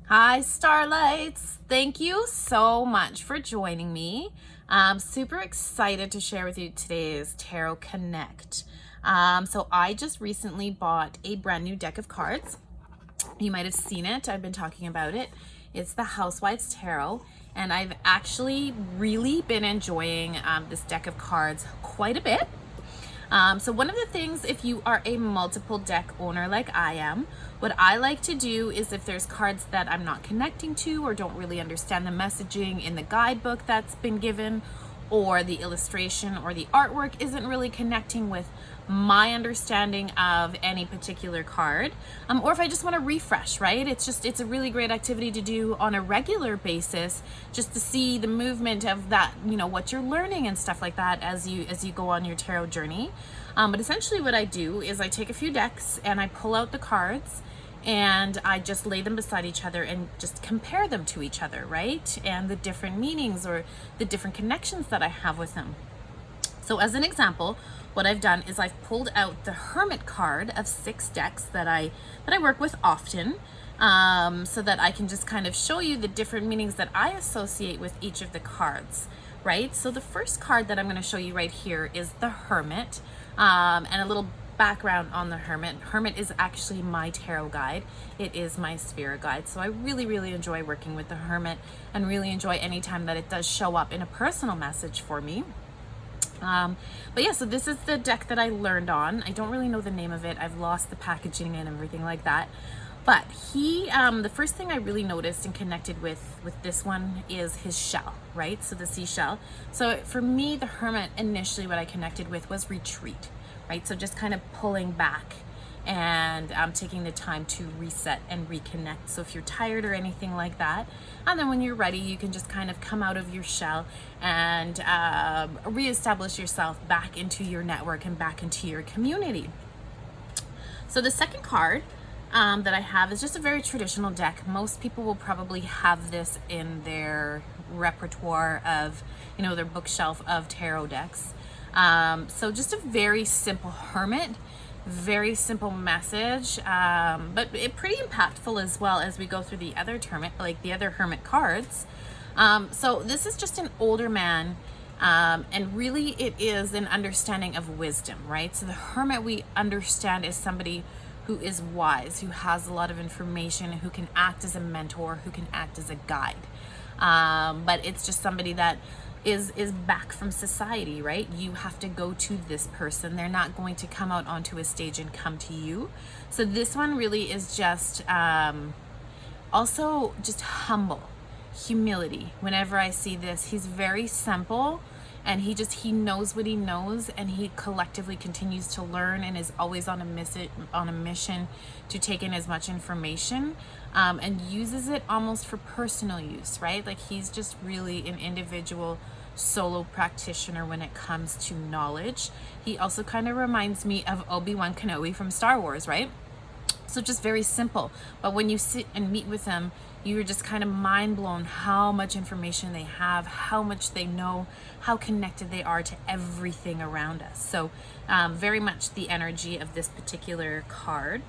Hi, Starlights. Thank you so much for joining me. I'm super excited to share with you today's Tarot Connect. So I just recently bought a brand new deck of cards. You might have seen it. I've been talking about it. It's the Housewives Tarot, and I've actually really been enjoying this deck of cards quite a bit. So one of the things, if you are a multiple deck owner like I am, what I like to do is if there's cards that I'm not connecting to or don't really understand the messaging in the guidebook that's been given, or the illustration or the artwork isn't really connecting with my understanding of any particular card, or if I just want to refresh, right? It's a really great activity to do on a regular basis, just to see the movement of that, what you're learning and stuff like that as you go on your tarot journey. But essentially what I do is I take a few decks and I pull out the cards and I just lay them beside each other and just compare them to each other, right? And the different meanings or the different connections that I have with them. So as an example, what I've done is I've pulled out the Hermit card of 6 decks that I work with often, so that I can just kind of show you the different meanings that I associate with each of the cards, right? So the first card that I'm going to show you right here is the Hermit, and a little background on the Hermit. Hermit is actually my tarot guide. It is my spirit guide. So I really enjoy working with the Hermit and really enjoy any time that it does show up in a personal message for me. But yeah, so this is the deck that I learned on. I don't really know the name of it. I've lost the packaging and everything like that. But the first thing I really noticed and connected with this one is his shell, right? So the seashell. So for me, the Hermit, initially what I connected with was retreat, right? So just kind of pulling back and taking the time to reset and reconnect. So if you're tired or anything like that, and then when you're ready, you can just kind of come out of your shell and reestablish yourself back into your network and back into your community. So the second card that I have is just a very traditional deck. Most people will probably have this in their repertoire of, their bookshelf of tarot decks. So just a very simple Hermit, very simple message, but pretty impactful as well as we go through the other Hermit cards. So this is just an older man, and really it is an understanding of wisdom, right? So the Hermit, we understand, is somebody who is wise, who has a lot of information, who can act as a mentor, who can act as a guide. But it's just somebody that is back from society, right? You have to go to this person. They're not going to come out onto a stage and come to you. So this one really is just also just humble, humility. Whenever I see this, he's very simple, and he knows what he knows, and he collectively continues to learn and is always on a mission to take in as much information, and uses it almost for personal use, right? Like he's just really an individual solo practitioner when it comes to knowledge. He also kind of reminds me of Obi-Wan Kenobi from Star Wars, right? So just very simple. But when you sit and meet with them, you're just kind of mind blown how much information they have, how much they know, how connected they are to everything around us. So very much the energy of this particular card.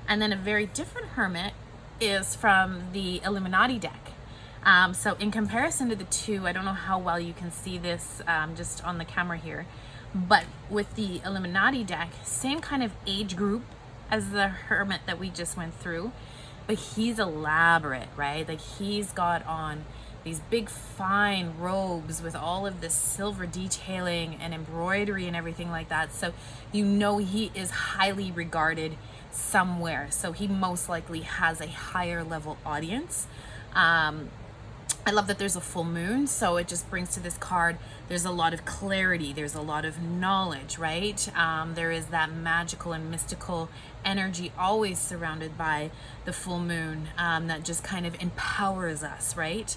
And then a very different Hermit is from the Illuminati deck. So in comparison to the two, I don't know how well you can see this just on the camera here, but with the Illuminati deck, same kind of age group as the Hermit that we just went through, but he's elaborate, right? Like he's got on these big fine robes with all of this silver detailing and embroidery and everything like that. So he is highly regarded somewhere. So he most likely has a higher level audience. I love that there's a full moon, so it just brings to this card, there's a lot of clarity, there's a lot of knowledge, right? There is that magical and mystical energy always surrounded by the full moon, that just kind of empowers us, right?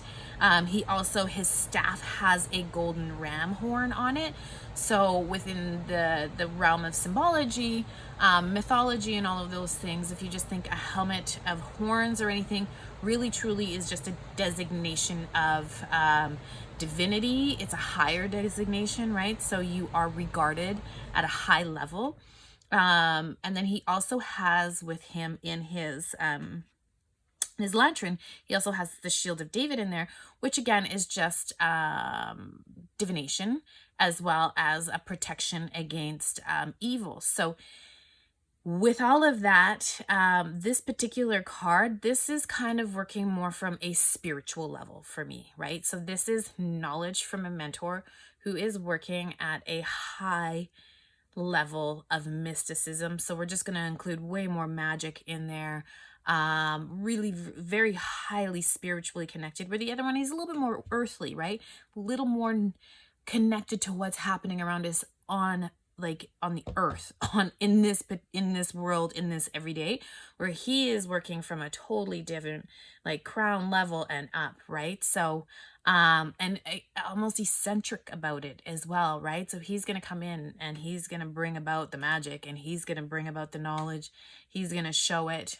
His staff has a golden ram horn on it. So within the realm of symbology, mythology, and all of those things, if you just think a helmet of horns or anything, really truly is just a designation of divinity. It's a higher designation, right? So you are regarded at a high level. And then he also has with him in his His lantern, he also has the shield of David in there, which again is just divination as well as a protection against evil. So with all of that, this particular card, this is kind of working more from a spiritual level for me, right? So this is knowledge from a mentor who is working at a high level of mysticism. So we're just going to include way more magic in there. Really very highly spiritually connected, where the other one is a little bit more earthly, right? A little more connected to what's happening around us on the earth, on in this world, in this everyday, where he is working from a totally different like crown level and up, right? So and almost eccentric about it as well, right? So he's going to come in and he's going to bring about the magic, and he's going to bring about the knowledge, he's going to show it.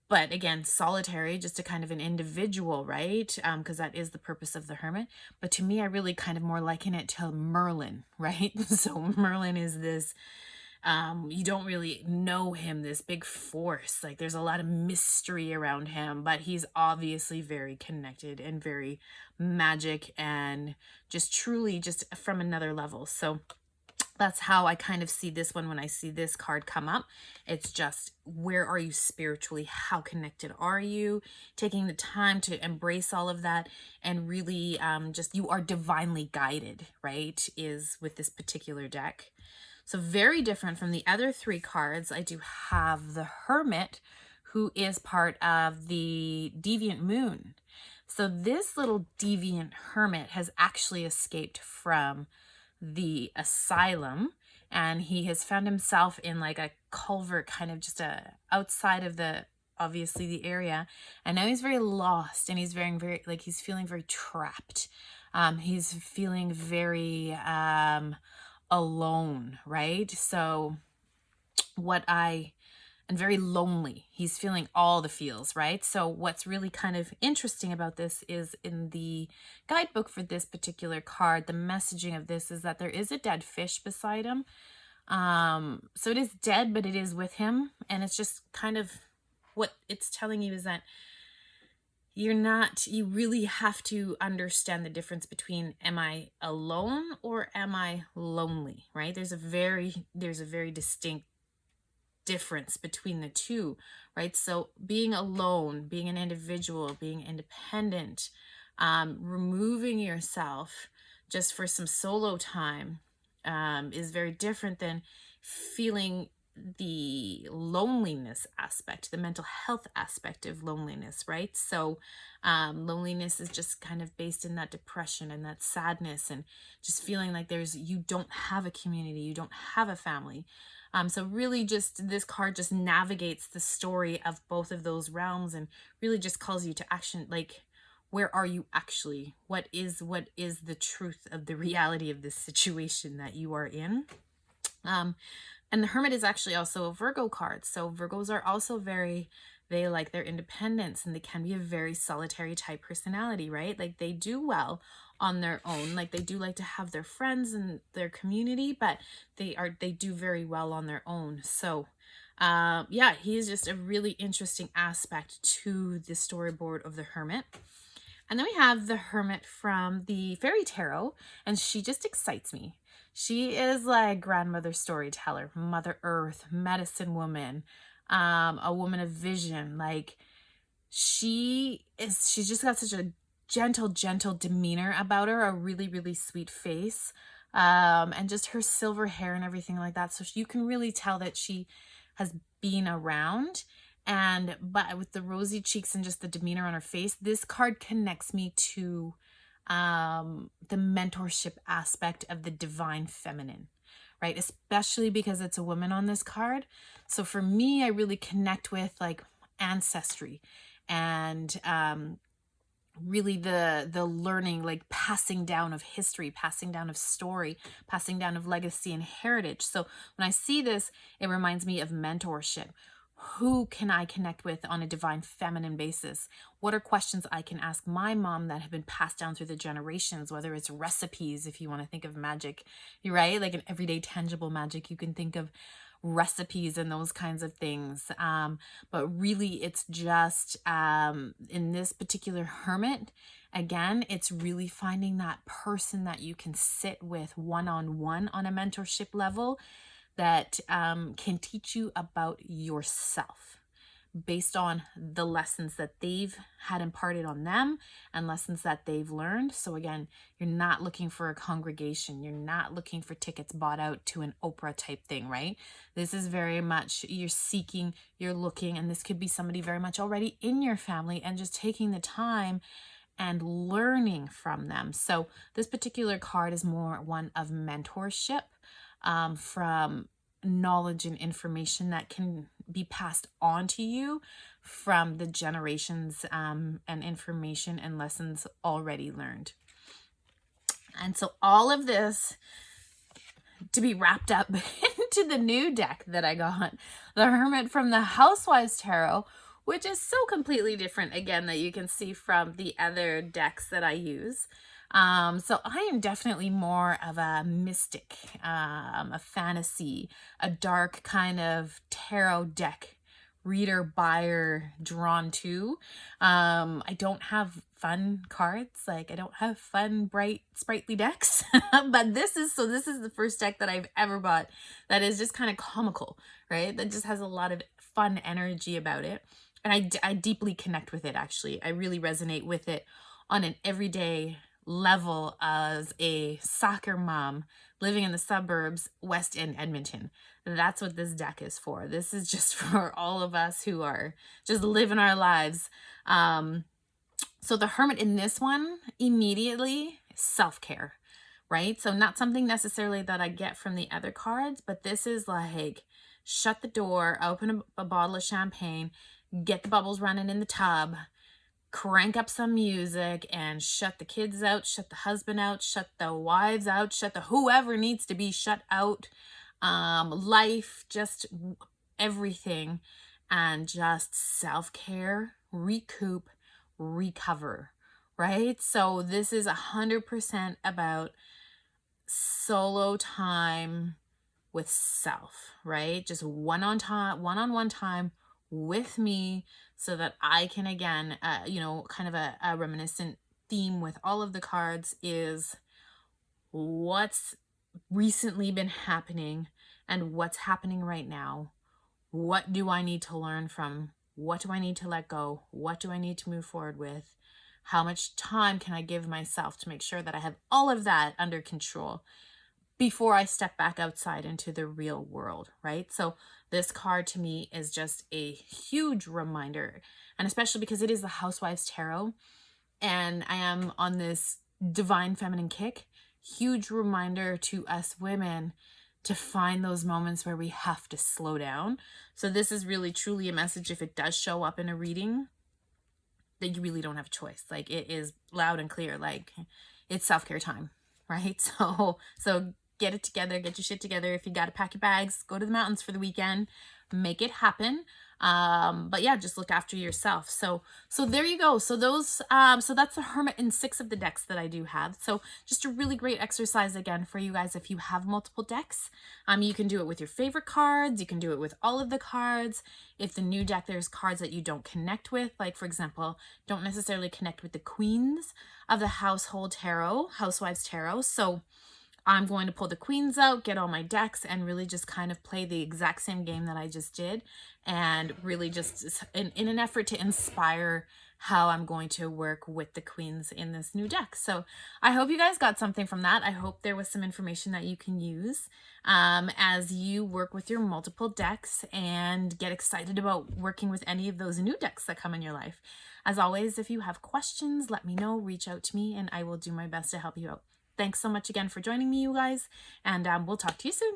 But again, solitary, just a kind of an individual, right? Because that is the purpose of the Hermit. But to me, I really kind of more liken it to Merlin, right? So Merlin is this, you don't really know him, this big force. Like there's a lot of mystery around him, but he's obviously very connected and very magic and just truly just from another level. So that's how I kind of see this one when I see this card come up. It's just, where are you spiritually? How connected are you? Taking the time to embrace all of that, and really just, you are divinely guided, right? Is with this particular deck. So very different from the other three cards. I do have the Hermit, who is part of the Deviant Moon. So this little deviant hermit has actually escaped from the asylum, and he has found himself in like a culvert, kind of just outside of the obviously the area, and now he's very lost, and he's very like he's feeling very trapped. He's feeling very alone, right? So and very lonely. He's feeling all the feels, right? So what's really kind of interesting about this is, in the guidebook for this particular card, the messaging of this is that there is a dead fish beside him. So it is dead, but it is with him. And it's just kind of what it's telling you is that you really have to understand the difference between, am I alone or am I lonely, right? There's a very distinct difference between the two, right? So being alone, being an individual, being independent, removing yourself just for some solo time is very different than feeling the loneliness aspect, the mental health aspect of loneliness, right? So loneliness is just kind of based in that depression and that sadness, and just feeling like you don't have a community, you don't have a family. So really just this card just navigates the story of both of those realms, and really just calls you to action. Like, where are you actually? What is the truth of the reality of this situation that you are in? And the Hermit is actually also a Virgo card. So Virgos are also they like their independence, and they can be a very solitary type personality, right? Like they do well on their own. Like they do like to have their friends and their community, but they do very well on their own. So yeah, he is just a really interesting aspect to the storyboard of the Hermit. And then we have the Hermit from the Fairy Tarot, and she just excites me. She is like grandmother storyteller, Mother Earth, medicine woman, a woman of vision. Like she's just got such a gentle demeanor about her, a really sweet face, and just her silver hair and everything like that. So you can really tell that she has been around. But with the rosy cheeks and just the demeanor on her face, this card connects me to the mentorship aspect of the divine feminine, right? Especially because it's a woman on this card. So for me, I really connect with like ancestry and really the learning, like passing down of history, passing down of story, passing down of legacy and heritage. So when I see this, it reminds me of mentorship. Who can I connect with on a divine feminine basis? What are questions I can ask my mom that have been passed down through the generations, whether it's recipes, if you want to think of magic, you're right, like an everyday tangible magic, you can think of recipes and those kinds of things. But really it's just in this particular Hermit, again, it's really finding that person that you can sit with one-on-one on a mentorship level that can teach you about yourself based on the lessons that they've had imparted on them and lessons that they've learned. So again, you're not looking for a congregation. You're not looking for tickets bought out to an Oprah type thing, right? This is very much you're seeking, you're looking, and this could be somebody very much already in your family and just taking the time and learning from them. So this particular card is more one of mentorship, from knowledge and information that can be passed on to you from the generations, and information and lessons already learned. And so all of this to be wrapped up into the new deck that I got, the Hermit from the Housewives Tarot, which is so completely different, again, that you can see from the other decks that I use. So I am definitely more of a mystic, a fantasy, a dark kind of tarot deck reader, buyer, drawn to. I don't have fun cards, like I don't have fun, bright, sprightly decks, but this is the first deck that I've ever bought that is just kind of comical, right? That just has a lot of fun energy about it. And I deeply connect with it, actually. I really resonate with it on an everyday level as a soccer mom living in the suburbs, West End, Edmonton. That's what this deck is for. This is just for all of us who are just living our lives. So the Hermit in this one, immediately self-care, right? So not something necessarily that I get from the other cards, but this is like shut the door, open a bottle of champagne, get the bubbles running in the tub, crank up some music, and shut the kids out, shut the husband out, shut the wives out, shut the whoever needs to be shut out, life, just everything, and just self-care, recoup, recover, right? So this is 100% about solo time with self, right? Just one-on-one time with me, so that I can, again, kind of a reminiscent theme with all of the cards is what's recently been happening and what's happening right now. What do I need to learn from? What do I need to let go? What do I need to move forward with? How much time can I give myself to make sure that I have all of that under control before I step back outside into the real world, right? So this card to me is just a huge reminder, and especially because it is the Housewives Tarot and I am on this divine feminine kick, huge reminder to us women to find those moments where we have to slow down. So this is really truly a message, if it does show up in a reading, that you really don't have a choice. Like, it is loud and clear, like it's self-care time, right? So get it together, get your shit together. If you got to pack your bags, go to the mountains for the weekend, make it happen. But yeah, just look after yourself. So there you go. So those, so that's the Hermit in 6 of the decks that I do have. So just a really great exercise again for you guys. If you have multiple decks, you can do it with your favorite cards. You can do it with all of the cards. If the new deck, there's cards that you don't connect with, like for example, don't necessarily connect with the queens of the Housewives Tarot. So I'm going to pull the queens out, get all my decks, and really just kind of play the exact same game that I just did, and really just in an effort to inspire how I'm going to work with the queens in this new deck. So I hope you guys got something from that. I hope there was some information that you can use as you work with your multiple decks and get excited about working with any of those new decks that come in your life. As always, if you have questions, let me know, reach out to me, and I will do my best to help you out. Thanks so much again for joining me, you guys, and we'll talk to you soon.